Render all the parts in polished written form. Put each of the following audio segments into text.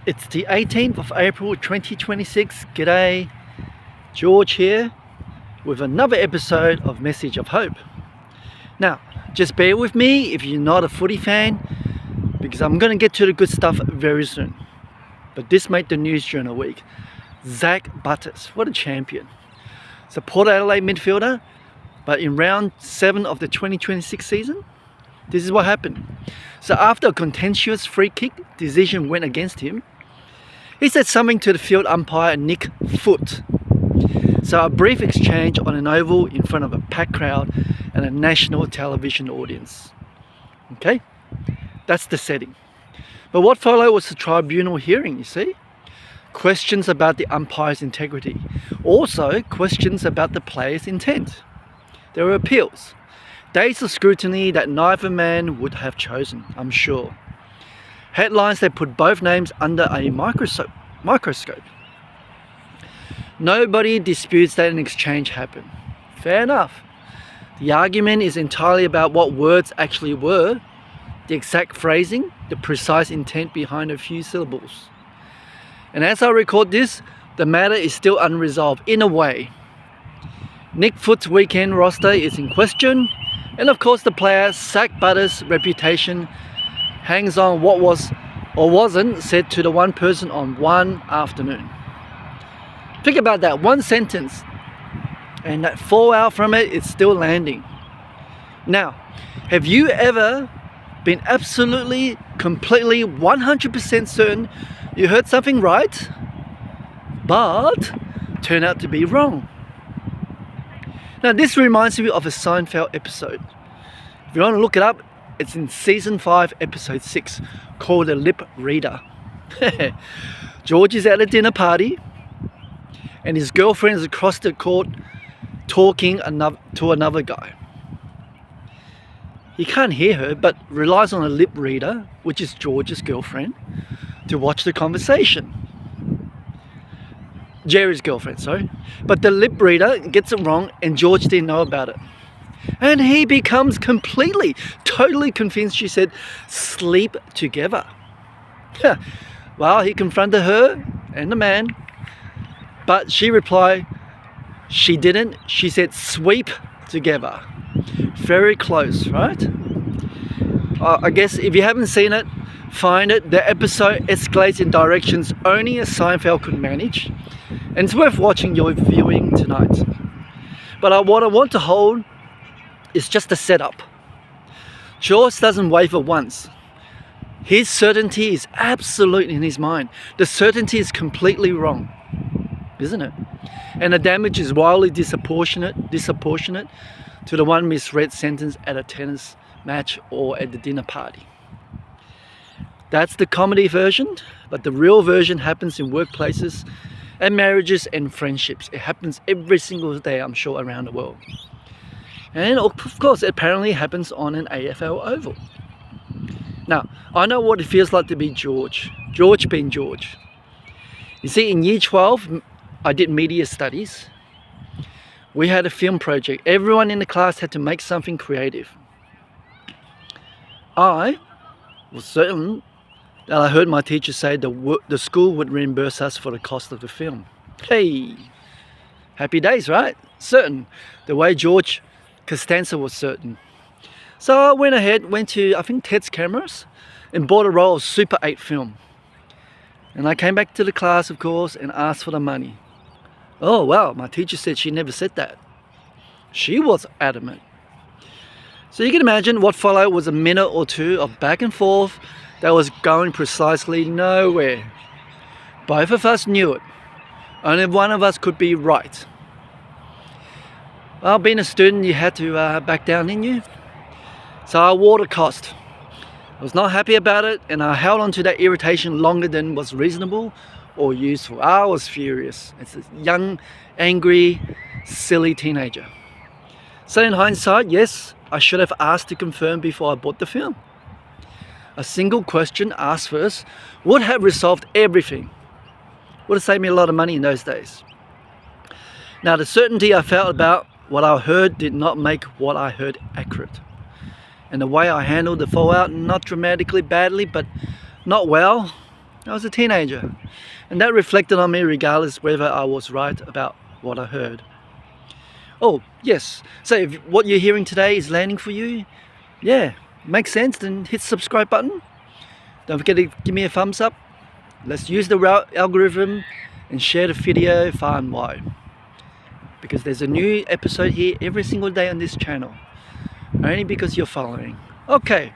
It's the 18th of April 2026. G'day, George here with another episode of Message of Hope. Now, just bear with me if you're not a footy fan, because I'm going to get to the good stuff very soon. But this made the news during the week. Zak Butters, what a champion. It's a Port Adelaide midfielder, but in round 7 of the 2026 season, this is what happened. So after a contentious free kick decision went against him, he said something to the field umpire Nick Foot. So a brief exchange on an oval in front of a packed crowd and a national television audience. Okay, that's the setting. But what followed was the tribunal hearing, you see. Questions about the umpire's integrity. Also, questions about the player's intent. There were appeals. Days of scrutiny that neither man would have chosen, I'm sure. Headlines that put both names under a microscope. Nobody disputes that an exchange happened. Fair enough. The argument is entirely about what words actually were, the exact phrasing, the precise intent behind a few syllables. And as I record this, the matter is still unresolved in a way. Nick Foot's weekend roster is in question, and of course the player Zak Butters' reputation hangs on what was or wasn't said to the one person on one afternoon. Think about that, one sentence, and that fallout from it is still landing. Now, have you ever been absolutely, completely, 100% certain you heard something right, but turned out to be wrong? Now this reminds me of a Seinfeld episode. If you want to look it up, it's in season 5 episode 6 called The Lip Reader. George is at a dinner party and his girlfriend is across the court talking to another guy. He can't hear her but relies on a lip reader, which is George's girlfriend, to watch the conversation. Jerry's girlfriend, sorry. But the lip reader gets it wrong and George didn't know about it. And he becomes completely, totally convinced she said, sleep together. Well, he confronted her and the man, but she replied, she didn't. She said, sweep together. Very close, right? I guess if you haven't seen it, find it. The episode escalates in directions only a Seinfeld could manage. And it's worth watching your viewing tonight. But what I want to hold is just a setup. George doesn't waver once. His certainty is absolute in his mind. The certainty is completely wrong, isn't it? And the damage is wildly disproportionate to the one misread sentence at a tennis match or at the dinner party. That's the comedy version, but the real version happens in workplaces and marriages and friendships. It happens every single day, I'm sure, around the world. And of course, it apparently happens on an AFL oval. Now, I know what it feels like to be George. George being George. You see, in year 12, I did media studies. We had a film project. Everyone in the class had to make something creative. I was certain that I heard my teacher say the school would reimburse us for the cost of the film. Hey, happy days, right? Certain. The way George Costanza was certain. So I went ahead, went to, I think, Ted's Cameras and bought a roll of Super 8 film. And I came back to the class, of course, and asked for the money. Oh, wow, my teacher said she never said that. She was adamant. So you can imagine what followed was a minute or two of back and forth that was going precisely nowhere. Both of us knew it. Only one of us could be right. Well, being a student, you had to back down, didn't you? So I wore the cost. I was not happy about it, and I held on to that irritation longer than was reasonable or useful. I was furious. It's a young, angry, silly teenager. So in hindsight, yes, I should have asked to confirm before I bought the film. A single question asked first would have resolved everything. Would have saved me a lot of money in those days. Now, the certainty I felt about what I heard did not make what I heard accurate. And the way I handled the fallout, not dramatically badly, but not well, I was a teenager, and that reflected on me regardless whether I was right about what I heard. Oh, yes, so if what you're hearing today is landing for you, yeah, makes sense, then hit the subscribe button. Don't forget to give me a thumbs up. Let's use the algorithm and share the video far and wide. Because there's a new episode here every single day on this channel. Only because you're following. Okay,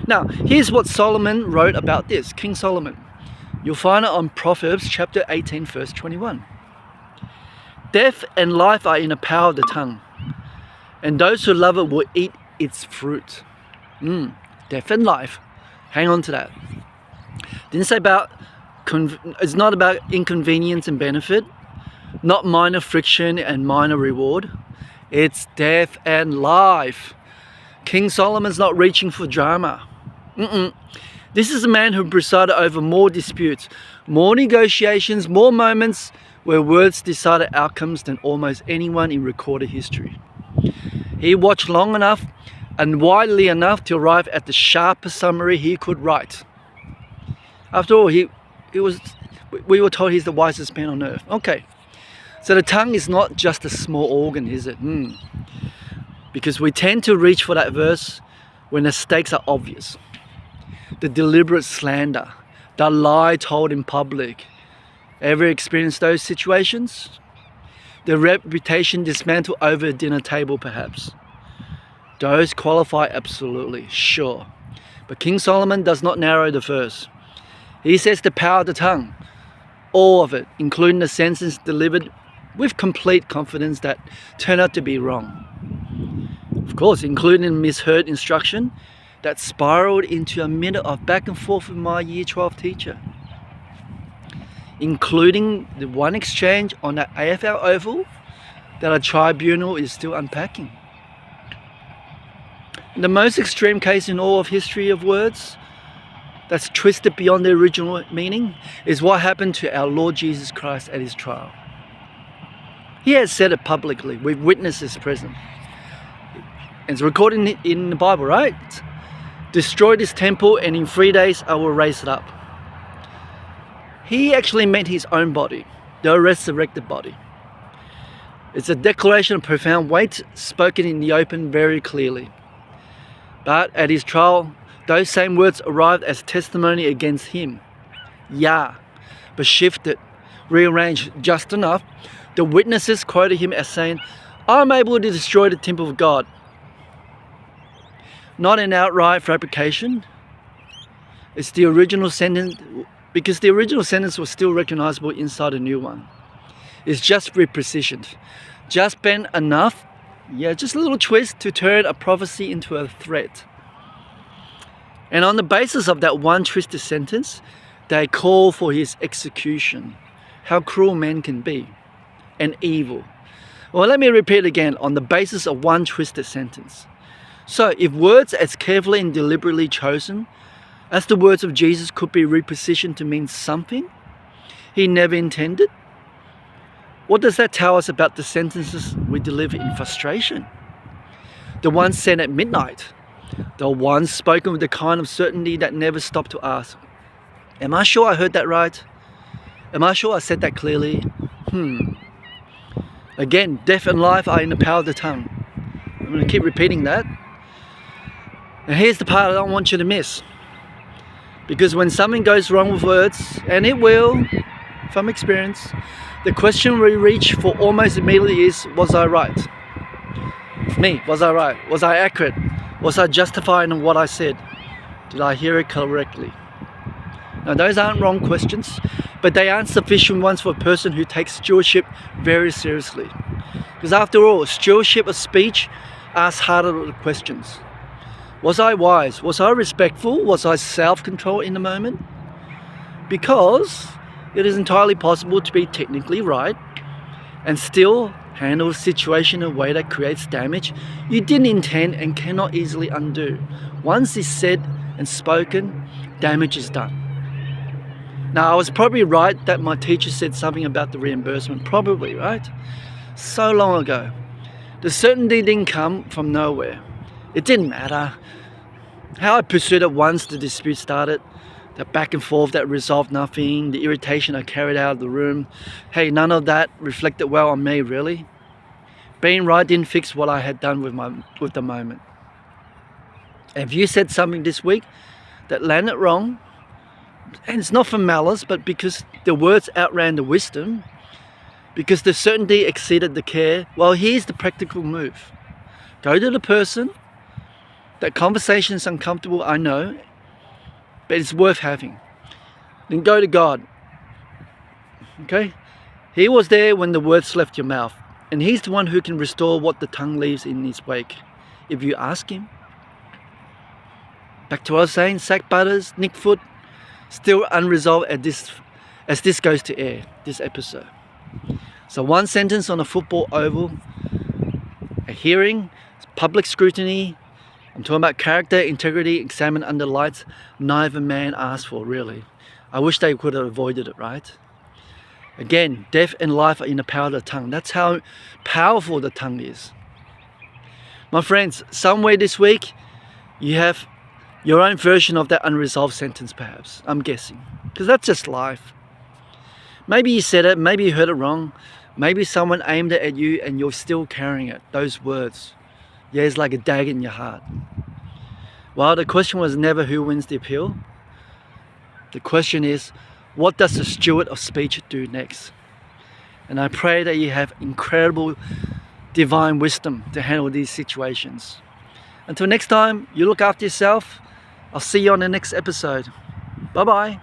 now here's what Solomon wrote about this, King Solomon. You'll find it on Proverbs chapter 18 verse 21. Death and life are in the power of the tongue, and those who love it will eat its fruit. Death and life. Hang on to that. Didn't say about, it's not about inconvenience and benefit, not minor friction and minor reward. It's death and life. King Solomon's not reaching for drama. This is a man who presided over more disputes, more negotiations, more moments where words decided outcomes than almost anyone in recorded history. He watched long enough and widely enough to arrive at the sharpest summary he could write. After all, we were told he's the wisest man on earth. Okay, so the tongue is not just a small organ, is it? Because we tend to reach for that verse when the stakes are obvious. The deliberate slander, the lie told in public. Ever experienced those situations? The reputation dismantled over a dinner table perhaps. Those qualify absolutely, sure. But King Solomon does not narrow the verse. He says the power of the tongue, all of it, including the sentences delivered with complete confidence that turn out to be wrong. Of course, including misheard instruction that spiraled into a minute of back and forth with my year 12 teacher. Including the one exchange on that AFL oval that a tribunal is still unpacking. The most extreme case in all of history of words that's twisted beyond their original meaning is what happened to our Lord Jesus Christ at his trial. He has said it publicly with witnesses present. It's recorded in the Bible, right? Destroy this temple and in 3 days I will raise it up. He actually meant his own body, the resurrected body. It's a declaration of profound weight spoken in the open very clearly. But at his trial, those same words arrived as testimony against him. Yeah, but shifted, rearranged just enough. The witnesses quoted him as saying, I'm able to destroy the temple of God. Not an outright fabrication. It's the original sentence, because the original sentence was still recognizable inside a new one. It's just repositioned, just bent enough, just a little twist to turn a prophecy into a threat. And on the basis of that one twisted sentence, they call for his execution. How cruel men can be, and evil. Well, let me repeat again, on the basis of one twisted sentence. So if words as carefully and deliberately chosen as the words of Jesus could be repositioned to mean something he never intended, what does that tell us about the sentences we deliver in frustration? The ones said at midnight, the ones spoken with the kind of certainty that never stopped to ask, am I sure I heard that right? Am I sure I said that clearly? Again, death and life are in the power of the tongue. I'm going to keep repeating that. And here's the part I don't want you to miss. Because when something goes wrong with words, and it will, from experience, the question we reach for almost immediately is, was I right? Me, was I right? Was I accurate? Was I justified in what I said? Did I hear it correctly? Now those aren't wrong questions, but they aren't sufficient ones for a person who takes stewardship very seriously. Because after all, stewardship of speech asks harder questions. Was I wise? Was I respectful? Was I self-controlled in the moment? Because it is entirely possible to be technically right and still handle a situation in a way that creates damage you didn't intend and cannot easily undo. Once it's said and spoken, damage is done. Now, I was probably right that my teacher said something about the reimbursement, probably, right? So long ago. The certainty didn't come from nowhere. It didn't matter how I pursued it once the dispute started. the back and forth that resolved nothing, the irritation I carried out of the room. Hey, none of that reflected well on me, really. Being right didn't fix what I had done with the moment. If you said something this week that landed wrong, and it's not for malice, but because the words outran the wisdom, because the certainty exceeded the care, well, here's the practical move. Go to the person. That conversation is uncomfortable, I know, but it's worth having. Then go to God. Okay? He was there when the words left your mouth, and He's the one who can restore what the tongue leaves in its wake, if you ask Him. Back to what I was saying, Zak Butters, Nick Foot, still unresolved as this goes to air, this episode. So one sentence on a football oval, a hearing, public scrutiny. I'm talking about character, integrity, examined under lights. Neither man asked for, really. I wish they could have avoided it, right? Again, death and life are in the power of the tongue. That's how powerful the tongue is. My friends, somewhere this week, you have your own version of that unresolved sentence, perhaps. I'm guessing. Because that's just life. Maybe you said it, maybe you heard it wrong. Maybe someone aimed it at you and you're still carrying it, those words. Yeah, it's like a dagger in your heart. Well, the question was never who wins the appeal. The question is, what does the steward of speech do next? And I pray that you have incredible divine wisdom to handle these situations. Until next time, you look after yourself. I'll see you on the next episode. Bye-bye.